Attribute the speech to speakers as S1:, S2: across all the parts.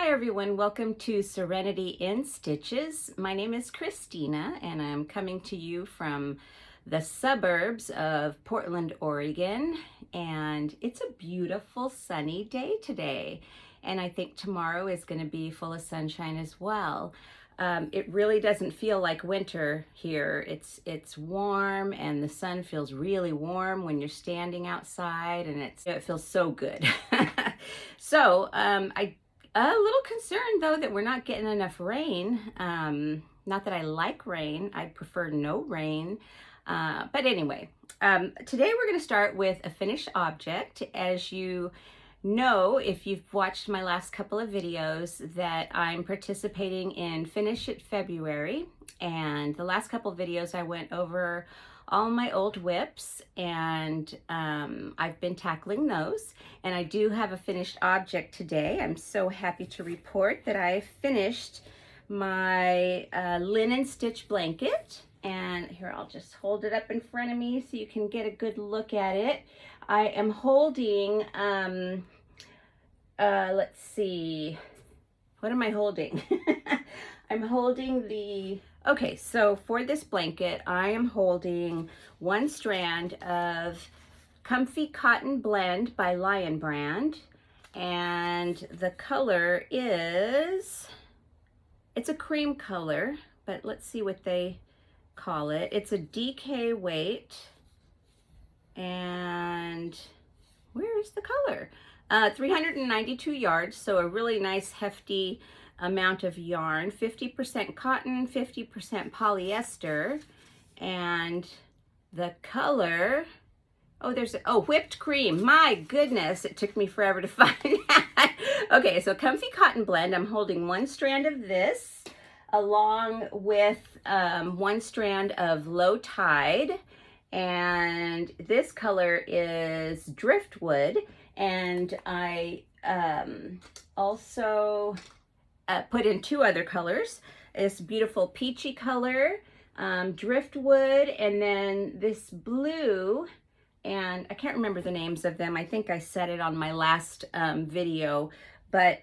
S1: Hi everyone, welcome to Serenity in Stitches. My name is Christina and I'm coming to you from the suburbs of Portland, Oregon, and it's a beautiful sunny day today, and I think tomorrow is going to be full of sunshine as well. It really doesn't feel like winter here. It's warm and the sun feels really warm when you're standing outside, and it feels so good. So a little concerned though that we're not getting enough rain. Not that I like rain, I prefer no rain. But anyway, today we're going to start with a finished object. As you know, if you've watched my last couple of videos, that I'm participating in Finish It February, and the last couple of videos I went over all my old whips, and I've been tackling those, and I do have a finished object today. I'm so happy to report that I finished my linen stitch blanket, and here, I'll just hold it up in front of me so you can get a good look at it. I am holding, let's see, what am I holding? I'm holding the, okay, so for this blanket, I am holding one strand of Comfy Cotton Blend by Lion Brand, and the color is, it's a cream color, but let's see what they call it. It's a DK weight, and where is the color? 392 yards, so a really nice hefty amount of yarn, 50% cotton, 50% polyester, and the color, oh, there's, oh, whipped cream. My goodness, it took me forever to find that. Okay, so Comfy Cotton Blend, I'm holding one strand of this along with one strand of Low Tide, and this color is Driftwood, and I also put in two other colors, this beautiful peachy color, Driftwood, and then this blue, and I can't remember the names of them. I think I said it on my last video, but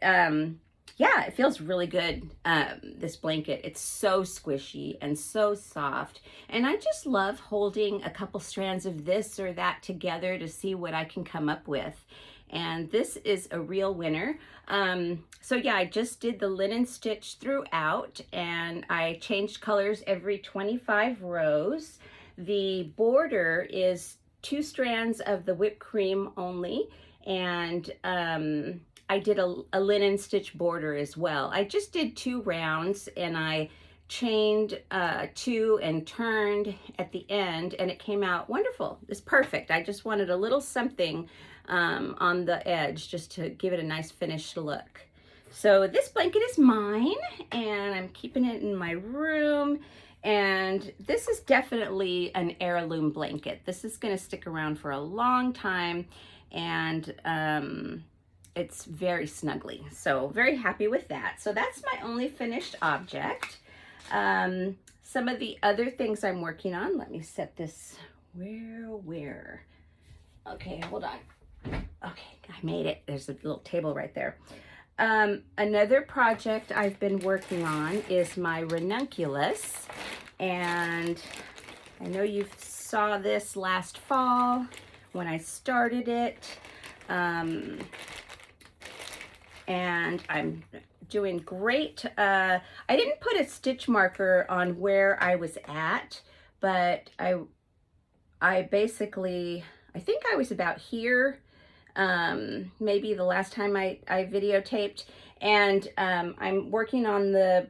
S1: yeah, it feels really good, this blanket. It's so squishy and so soft, and I just love holding a couple strands of this or that together to see what I can come up with. And this is a real winner. So yeah, I just did the linen stitch throughout, and I changed colors every 25 rows. The border is 2 strands of the whipped cream only, and I did a linen stitch border as well. I just did 2 rounds, and I chained 2 and turned at the end, and it came out wonderful. It's perfect. I just wanted a little something on the edge just to give it a nice finished look. So this blanket is mine, and I'm keeping it in my room, and this is definitely an heirloom blanket. This is going to stick around for a long time, and it's very snuggly, so very happy with that. So that's my only finished object. Some of the other things I'm working on, let me set this where okay, hold on. Okay, I made it. There's a little table right there. Another project I've been working on is my Ranunculus, and I know you saw this last fall when I started it, and I'm doing great. I didn't put a stitch marker on where I was at, but I basically, I think I was about here, maybe the last time I videotaped, and I'm working on the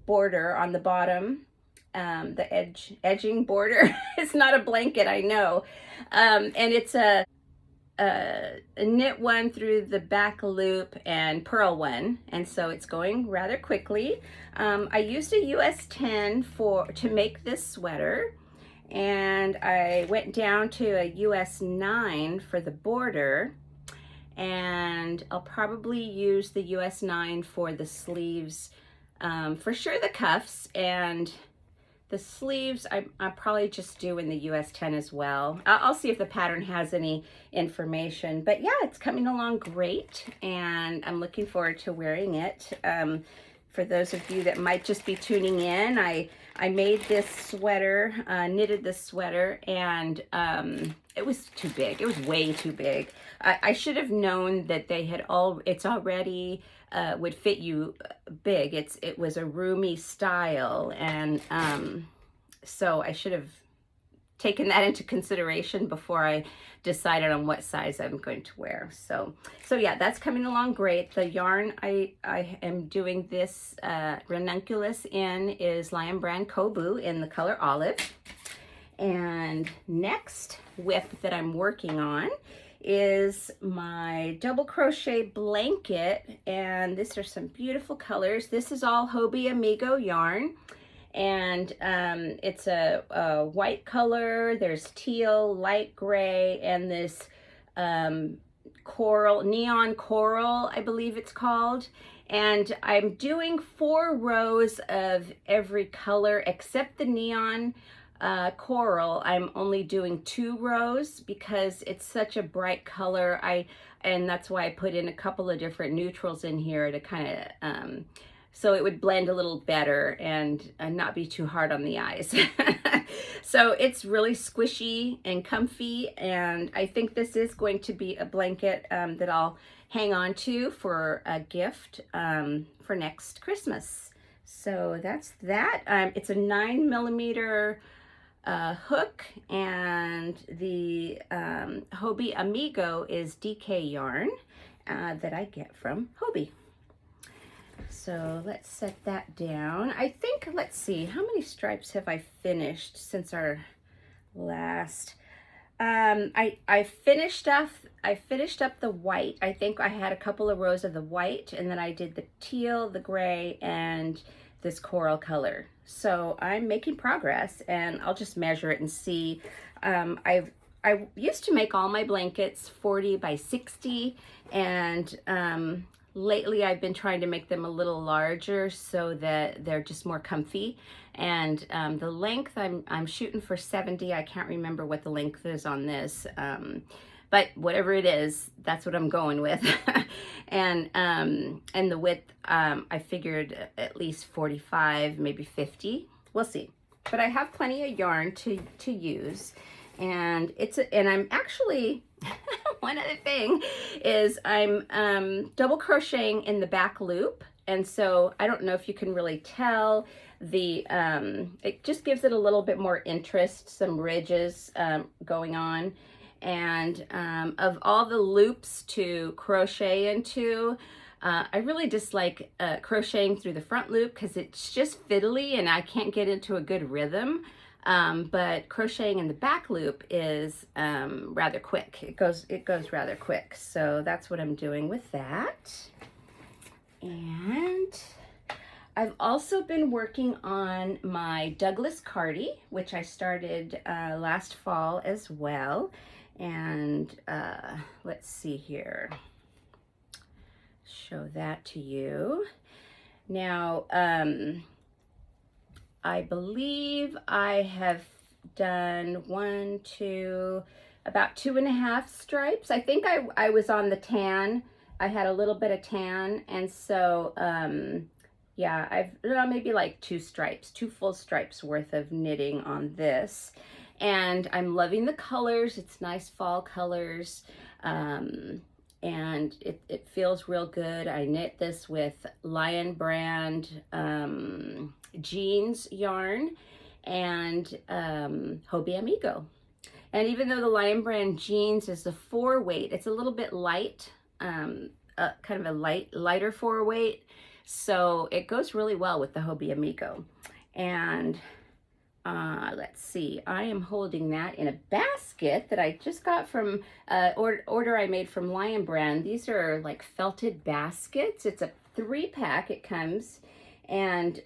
S1: border on the bottom, the edging border. It's not a blanket, I know, and it's a knit one through the back loop and purl one, and so it's going rather quickly. I used a US 10 to make this sweater, and I went down to a US 9 for the border, and I'll probably use the US 9 for the sleeves, for sure the cuffs and The sleeves, I'll probably just do in the US 10 as well. I'll see if the pattern has any information. But yeah, it's coming along great, and I'm looking forward to wearing it. For those of you that might just be tuning in, I made this sweater, knitted this sweater, and it was too big. It was way too big. I should have known that they had it's already would fit you big. It was a roomy style, and so I should have taken that into consideration before I decided on what size I'm going to wear. So yeah, that's coming along great. The yarn I am doing this Ranunculus in is Lion Brand Kobu in the color olive. And next whip that I'm working on is my double crochet blanket, and these are some beautiful colors. This is all Hobby Amigo yarn, and it's a white color. There's teal, light gray, and this coral, neon coral, I believe it's called. And I'm doing 4 rows of every color except the neon coral. I'm only doing 2 rows because it's such a bright color. And that's why I put in a couple of different neutrals in here to kind of so it would blend a little better and not be too hard on the eyes. So it's really squishy and comfy, and I think this is going to be a blanket that I'll hang on to for a gift for next Christmas. So that's that. It's a 9mm hook, and the Hobby Amigo is DK yarn that I get from Hobby. So let's set that down. I think, let's see, how many stripes have I finished since our last? I finished up the white. I think I had a couple of rows of the white, and then I did the teal, the gray, and this coral color. So I'm making progress, and I'll just measure it and see. I used to make all my blankets 40 by 60, and lately I've been trying to make them a little larger so that they're just more comfy. And the length, I'm shooting for 70. I can't remember what the length is on this, but whatever it is, that's what I'm going with. And the width, I figured at least 45, maybe 50. We'll see. But I have plenty of yarn to use, and I'm actually one other thing is I'm double crocheting in the back loop, and so I don't know if you can really tell. It just gives it a little bit more interest, some ridges going on. And of all the loops to crochet into, I really dislike crocheting through the front loop because it's just fiddly and I can't get into a good rhythm. But crocheting in the back loop is rather quick. It goes rather quick. So that's what I'm doing with that. And I've also been working on my Douglas Cardi, which I started last fall as well. And let's see here. Show that to you. Now, I believe I have done about 2.5 stripes. I think I was on the tan. I had a little bit of tan, and so yeah, I've maybe like 2 full stripes worth of knitting on this. And I'm loving the colors. It's nice fall colors. And it feels real good. I knit this with Lion Brand jeans yarn and Hobby Amigo. And even though the Lion Brand jeans is a 4 weight, it's a little bit light, kind of a lighter 4 weight. So it goes really well with the Hobby Amigo. And let's see, I am holding that in a basket that I just got from order I made from Lion Brand. These are like felted baskets. It's a 3-pack it comes, and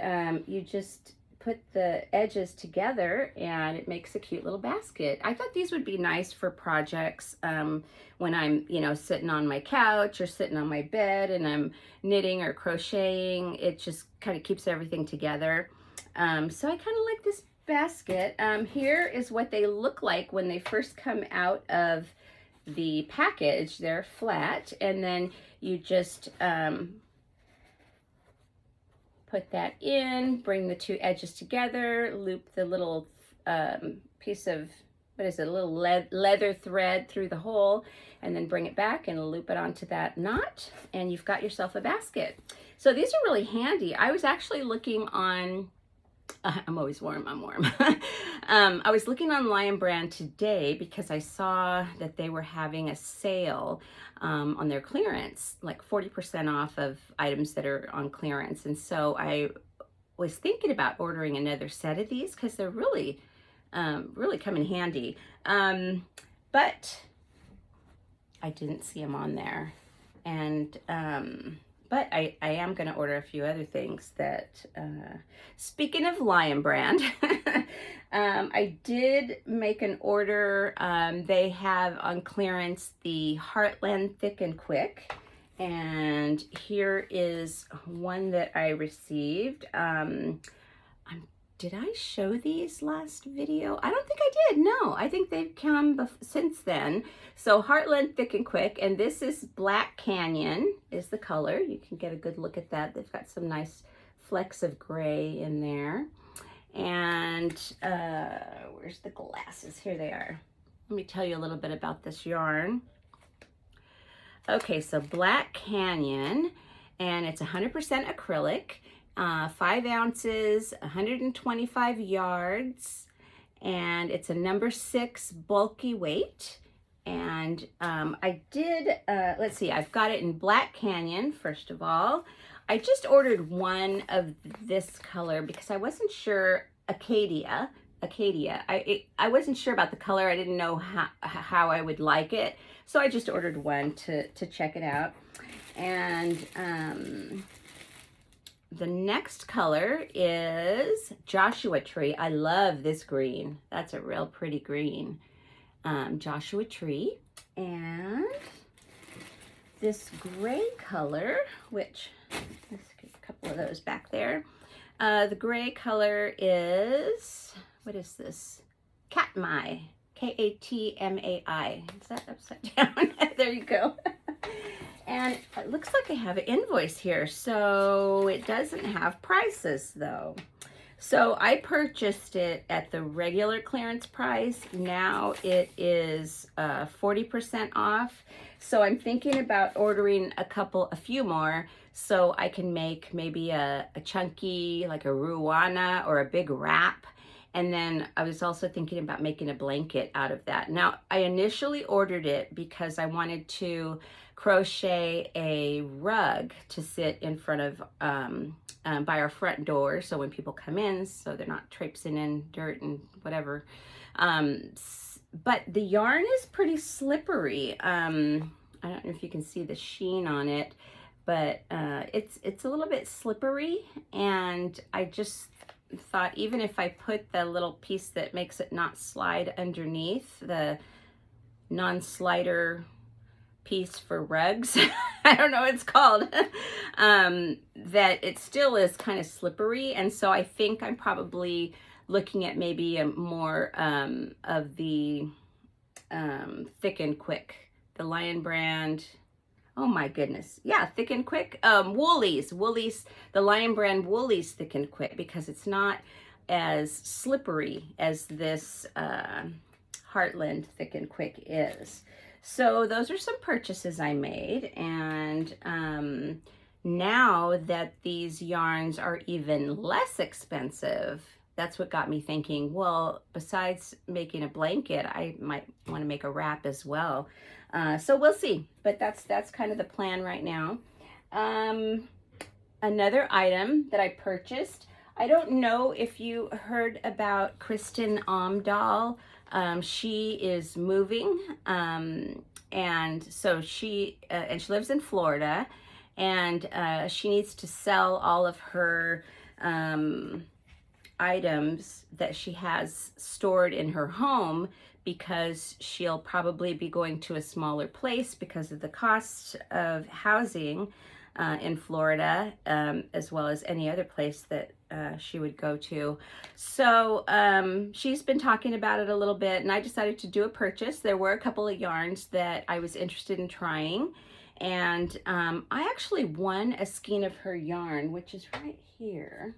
S1: you just put the edges together and it makes a cute little basket. I thought these would be nice for projects when I'm, sitting on my couch or sitting on my bed and I'm knitting or crocheting. It just kind of keeps everything together. So I kind of like this basket. Here is what they look like when they first come out of the package. They're flat, and then you just put that in, bring the two edges together, loop the little piece of, what is it, a little leather thread through the hole, and then bring it back and loop it onto that knot, and you've got yourself a basket. So these are really handy. I was actually looking on, I'm always warm, I'm warm. I was looking on Lion Brand today because I saw that they were having a sale on their clearance, like 40% off of items that are on clearance. And so I was thinking about ordering another set of these because they're really, really come in handy. But I didn't see them on there. And but I am going to order a few other things that, speaking of Lion Brand, I did make an order. They have on clearance the Heartland Thick and Quick. And here is one that I received. Did I show these last video? I don't think I did. No, I think they've come since then. So Heartland Thick and Quick, and this is Black Canyon is the color. You can get a good look at that. They've got some nice flecks of gray in there. And where's the glasses? Here they are. Let me tell you a little bit about this yarn. Okay, so Black Canyon, and it's 100% acrylic. 5 ounces, 125 yards, and it's a number 6 bulky weight. And I did, let's see, I've got it in Black Canyon, first of all. I just ordered one of this color because I wasn't sure, Acadia. I wasn't sure about the color. I didn't know how I would like it. So I just ordered one to check it out. And the next color is Joshua Tree. I love this green. That's a real pretty green. Joshua Tree. And this gray color, which, let's get a couple of those back there. The gray color is, what is this? Katmai. K-A-T-M-A-I. Is that upside down? There you go. And it looks like I have an invoice here, so it doesn't have prices though. So I purchased it at the regular clearance price. Now it is 40% off. So I'm thinking about ordering a few more so I can make maybe a chunky, like a ruana or a big wrap. And then I was also thinking about making a blanket out of that. Now, I initially ordered it because I wanted to crochet a rug to sit in front of, by our front door. So when people come in, so they're not traipsing in dirt and whatever. But the yarn is pretty slippery. I don't know if you can see the sheen on it, but it's a little bit slippery. And I just thought, even if I put the little piece that makes it not slide underneath, the non-slider piece for rugs, I don't know what it's called, that it still is kind of slippery. And so I think I'm probably looking at maybe more of the Thick and Quick, the Lion Brand. Oh my goodness. Yeah, Thick and Quick. Woolies, the Lion Brand Woolies Thick and Quick, because it's not as slippery as this Heartland Thick and Quick is. So those are some purchases I made. And now that these yarns are even less expensive, that's what got me thinking, well, besides making a blanket, I might want to make a wrap as well. So we'll see, but that's kind of the plan right now. Another item that I purchased, I don't know if you heard about Kristin Omdahl. She is moving, and so she lives in Florida, and she needs to sell all of her items that she has stored in her home, because she'll probably be going to a smaller place because of the cost of housing. in Florida, as well as any other place that she would go to. So she's been talking about it a little bit, and I decided to do a purchase. There were a couple of yarns that I was interested in trying, and I actually won a skein of her yarn, which is right here,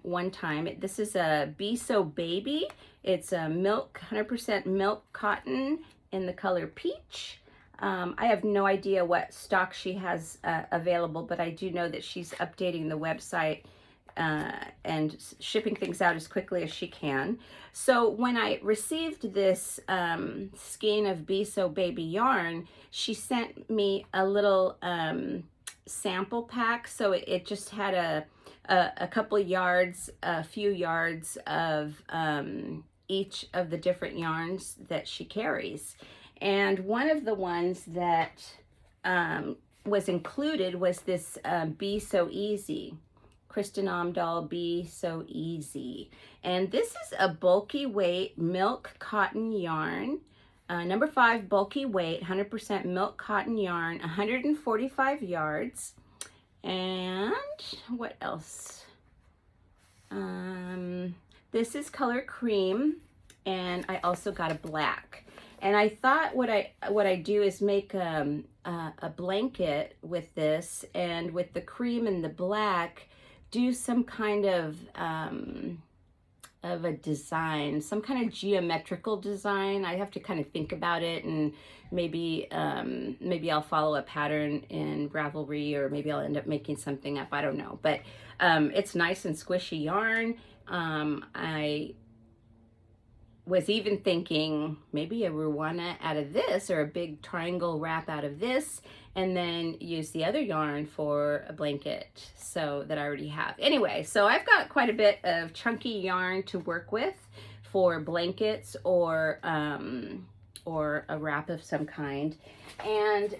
S1: one time. This is a Be So Baby. It's a 100% milk cotton in the color peach. I have no idea what stock she has available, but I do know that she's updating the website and shipping things out as quickly as she can. So when I received this skein of Be So Baby yarn, she sent me a little sample pack. So it just had a couple yards, a few yards of each of the different yarns that she carries. And one of the ones that was included was this Be So Easy. Kristin Omdahl Be So Easy. And this is a bulky weight milk cotton yarn. Number 5 bulky weight, 100% milk cotton yarn, 145 yards. And what else? This is color cream, and I also got a black. And I thought what I do is make a blanket with this, and with the cream and the black, do some kind of a design, some kind of geometrical design. I have to kind of think about it, and maybe I'll follow a pattern in Ravelry, or maybe I'll end up making something up. I don't know, but it's nice and squishy yarn. I was even thinking maybe a Ruana out of this, or a big triangle wrap out of this, and then use the other yarn for a blanket so that I already have. Anyway, so I've got quite a bit of chunky yarn to work with for blankets or a wrap of some kind. And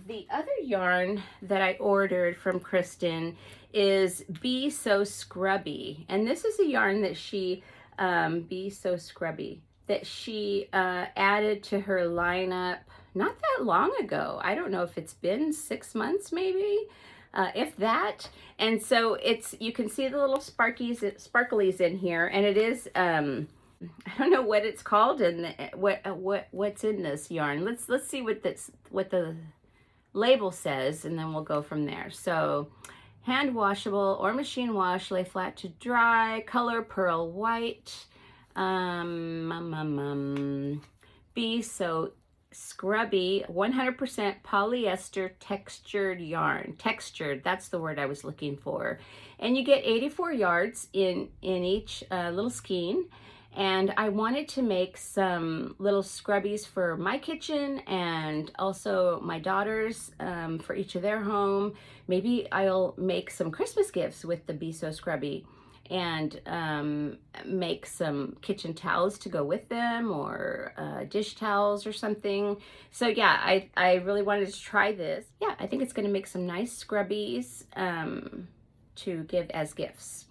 S1: the other yarn that I ordered from Kristin is Be So Scrubby. And this is a yarn that she Be So Scrubby, that she added to her lineup not that long ago. I don't know if it's been 6 months maybe, if that. And so you can see the little sparklies in here, and it is I don't know what it's called and what's in this yarn. Let's see what the label says, and then we'll go from there. So hand washable or machine wash, lay flat to dry, color pearl white, Be So Scrubby, 100% polyester textured yarn. Textured, that's the word I was looking for. And you get 84 yards in each little skein. And I wanted to make some little scrubbies for my kitchen and also my daughters for each of their home. Maybe I'll make some Christmas gifts with the Be So Scrubby, and make some kitchen towels to go with them, or dish towels or something. So yeah, I really wanted to try this. Yeah, I think it's going to make some nice scrubbies to give as gifts.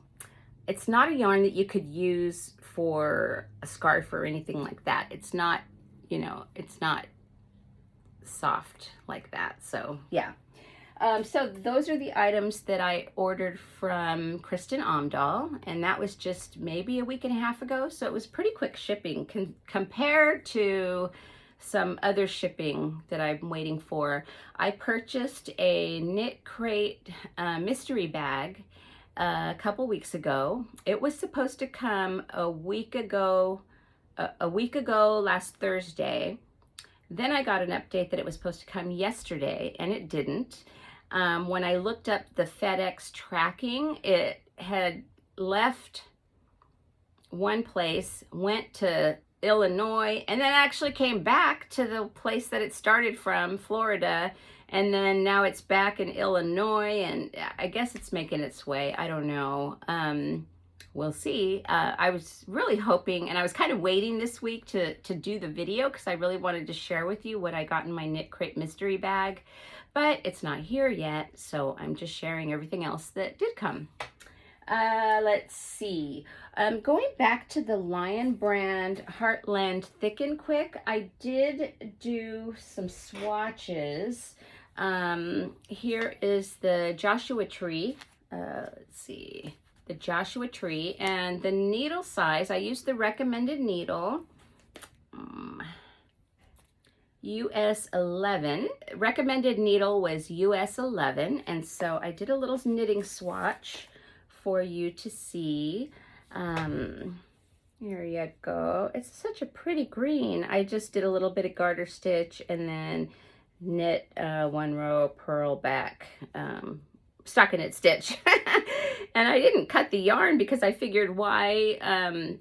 S1: It's not a yarn that you could use for a scarf or anything like that. It's not, it's not soft like that. So yeah. So those are the items that I ordered from Kristin Omdahl, and that was just maybe a week and a half ago. So it was pretty quick shipping compared to some other shipping that I'm waiting for. I purchased a Knit Crate mystery bag a couple weeks ago. It was supposed to come a week ago last Thursday. Then I got an update that it was supposed to come yesterday, and it didn't. When I looked up the FedEx tracking, it had left one place, went to Illinois, and then actually came back to the place that it started from, Florida, and then now it's back in Illinois, and I guess it's making its way. I don't know. We'll see. I was really hoping, and I was kind of waiting this week to do the video, because I really wanted to share with you what I got in my Knit Crate mystery bag, but it's not here yet, so I'm just sharing everything else that did come. Let's see. Going back to the Lion brand Heartland Thick and Quick, I did do some swatches Here is the Joshua tree. Let's see, the Joshua tree, and the needle size, I used the recommended needle, US 11. Recommended needle was US 11, and so I did a little knitting swatch for you to see. Here you go. It's such a pretty green. I just did a little bit of garter stitch and then knit one row, purl back, stockinette stitch. And I didn't cut the yarn because I figured why,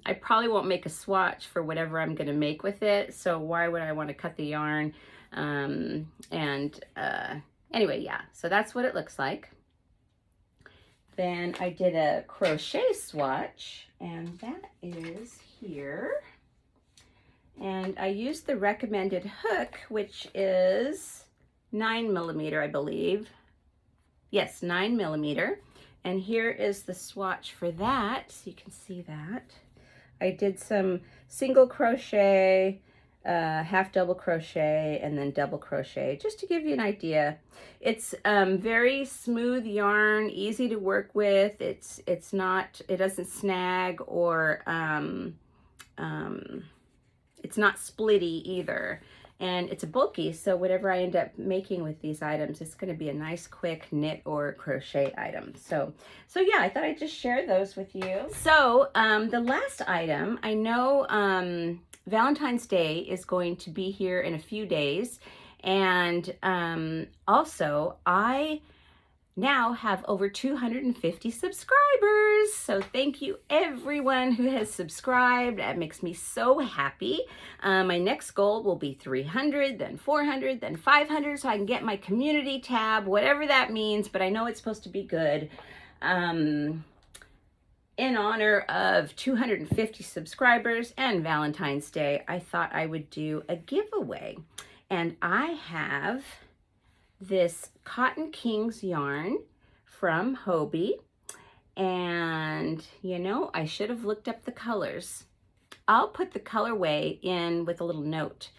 S1: I probably won't make a swatch for whatever I'm going to make with it. So why would I want to cut the yarn? Anyway, yeah, so that's what it looks like. Then I did a crochet swatch, and that is here. And I used the recommended hook, which is 9mm, I believe. Yes, 9mm. And here is the swatch for that, so you can see that. I did some single crochet, half double crochet, and then double crochet, just to give you an idea. It's very smooth yarn, easy to work with. It doesn't snag, or it's not splitty either. And it's a bulky, so whatever I end up making with these items, it's going to be a nice quick knit or crochet item. So yeah, I thought I'd just share those with you. So the last item, I know Valentine's Day is going to be here in a few days, and also I now have over 250 subscribers. So thank you everyone who has subscribed. That makes me so happy. My next goal will be 300, then 400, then 500, so I can get my community tab, whatever that means, but I know it's supposed to be good. In honor of 250 subscribers and Valentine's Day, I thought I would do a giveaway. And I have this Cotton Kings yarn from Hobbii, and you know, I should have looked up the colors. I'll put the colorway in with a little note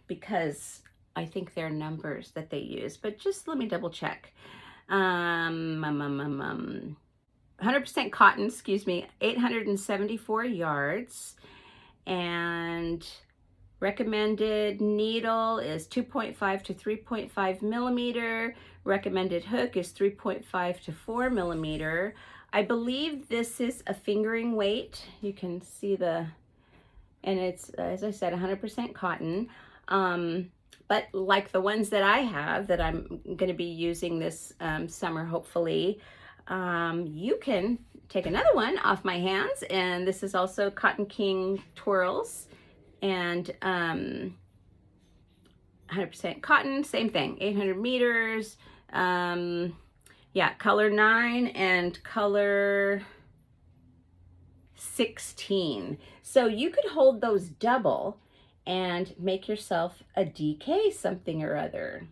S1: because I think they're numbers that they use, but just let me double check. 100% cotton, excuse me, 874 yards, and recommended needle is 2.5 to 3.5mm. Recommended hook is 3.5 to 4mm. I believe this is a fingering weight. You can see and it's, as I said, 100% cotton. But like the ones that I have that I'm going to be using this summer, hopefully, you can take another one off my hands. And this is also Cotton King Twirls. And 100% cotton, same thing, 800 meters. Yeah, color 9 and color 16. So you could hold those double and make yourself a DK something or other.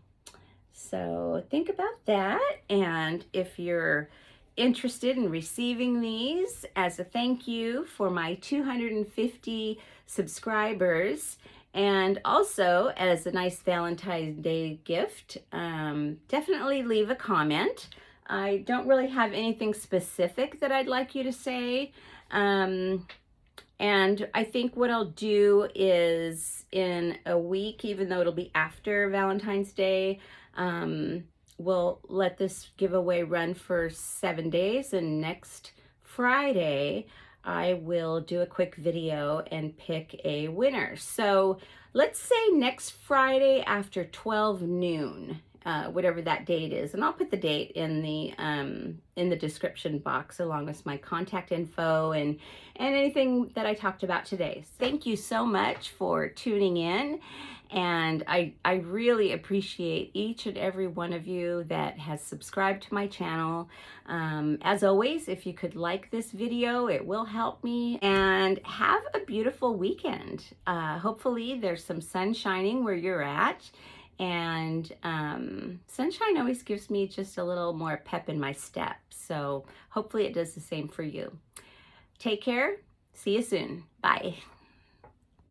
S1: So think about that. And if you're interested in receiving these as a thank you for my 250 subscribers, and also as a nice Valentine's Day gift, definitely leave a comment. I don't really have anything specific that I'd like you to say. And I think what I'll do is in a week, even though it'll be after Valentine's Day, we'll let this giveaway run for 7 days, and next Friday I will do a quick video and pick a winner. So let's say next Friday after 12 noon, whatever that date is, and I'll put the date in the description box along with my contact info and anything that I talked about today. Thank you so much for tuning in, and I really appreciate each and every one of you that has subscribed to my channel. As always, if you could like this video, it will help me, and have a beautiful weekend. Hopefully there's some sun shining where you're at, and sunshine always gives me just a little more pep in my step. So hopefully it does the same for you. Take care. See you soon. Bye.